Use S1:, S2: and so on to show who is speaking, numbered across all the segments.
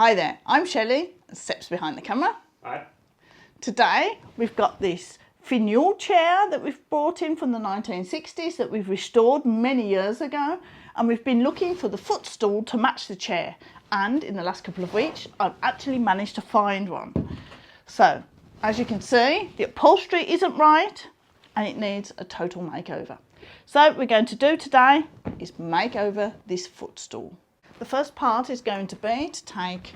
S1: Hi there, I'm Shelley, Steps behind the camera.
S2: Hi.
S1: Today we've got this Finn Juhl chair that we've brought in from the 1960s that we've restored many years ago, and we've been looking for the footstool to match the chair, and in the last couple of weeks I've actually managed to find one. So as you can see, the upholstery isn't right and it needs a total makeover. So what we're going to do today is make over this footstool. The first part is going to be to take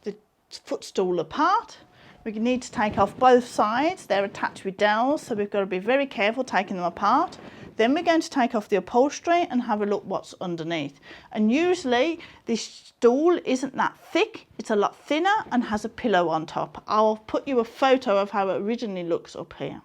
S1: the footstool apart. We need to take off both sides. They're attached with dowels, so we've got to be very careful taking them apart. Then we're going to take off the upholstery and have a look what's underneath. And usually this stool isn't that thick, it's a lot thinner and has a pillow on top. I'll put you a photo of how it originally looks up here.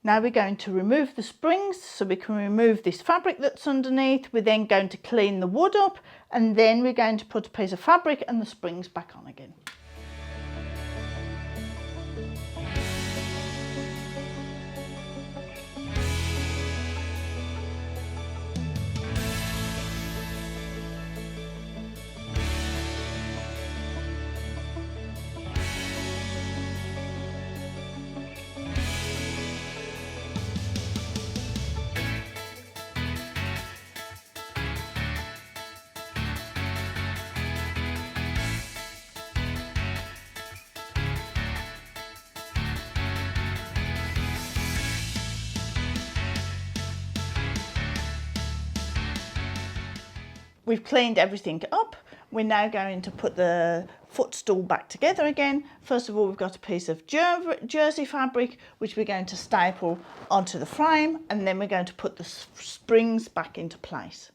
S1: Now we're going to remove the springs so we can remove this fabric that's underneath. We're then going to clean the wood up, and then we're going to put a piece of fabric and the springs back on again. We've cleaned everything up. We're now going to put the footstool back together again. First of all, we've got a piece of jersey fabric, which we're going to staple onto the frame, and then we're going to put the springs back into place.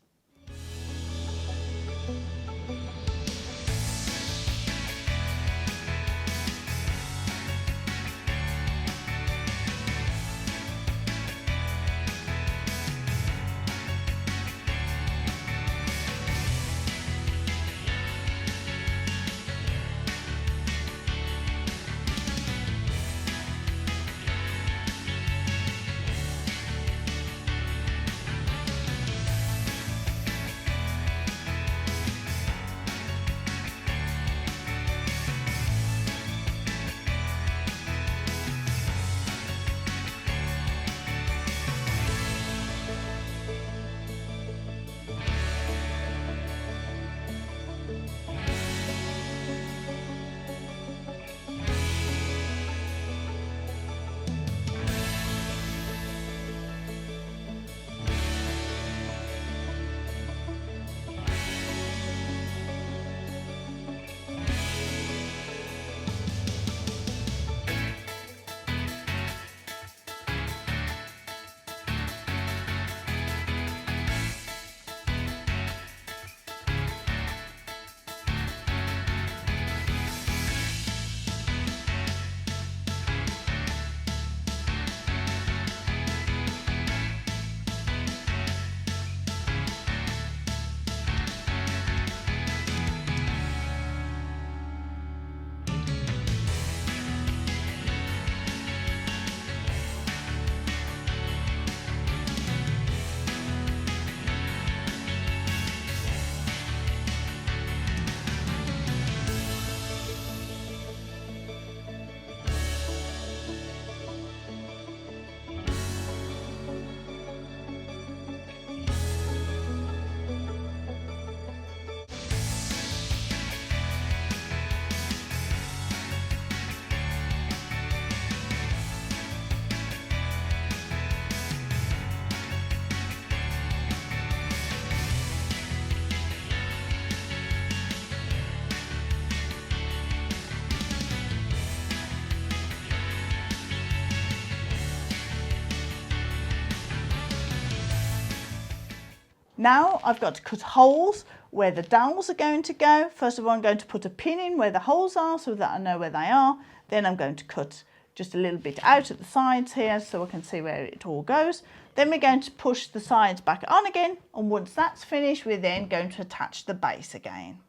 S1: Now I've got to cut holes where the dowels are going to go. First of all, I'm going to put a pin in where the holes are so that I know where they are. Then I'm going to cut just a little bit out at the sides here so I can see where it all goes. Then we're going to push the sides back on again, and once that's finished, we're then going to attach the base again.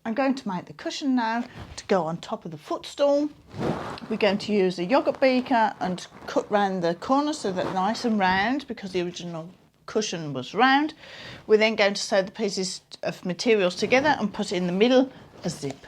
S1: I'm going to make the cushion now to go on top of the footstool. We're going to use a yoghurt beaker and cut round the corners so that they're nice and round, because the original cushion was round. We're then going to sew the pieces of materials together and put in the middle a zip.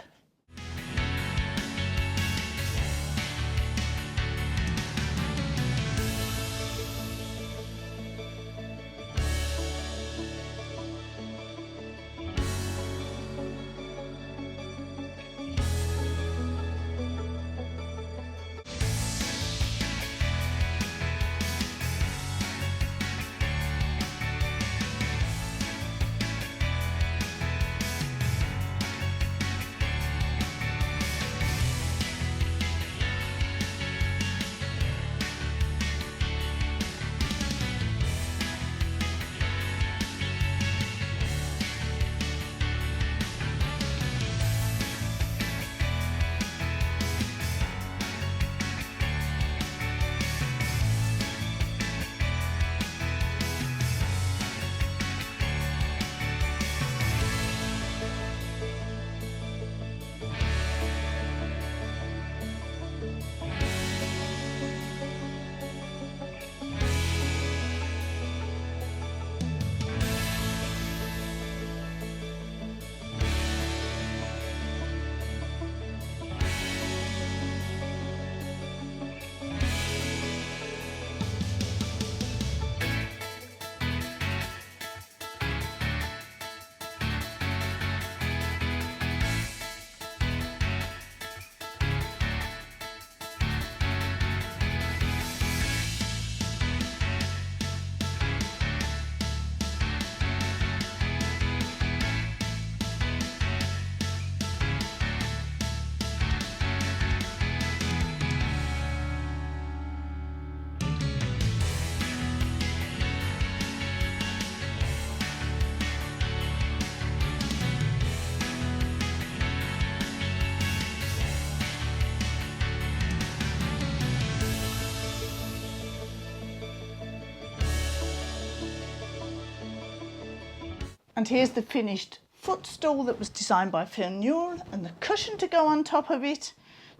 S1: And here's the finished footstool that was designed by Finn Juhl, and the cushion to go on top of it.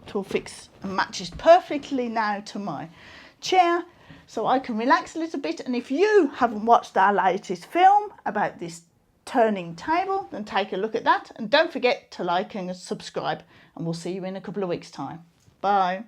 S1: It all fits and matches perfectly now to my chair, so I can relax a little bit. And if you haven't watched our latest film about this turning table, then take a look at that. And don't forget to like and subscribe, and we'll see you in a couple of weeks' time. Bye.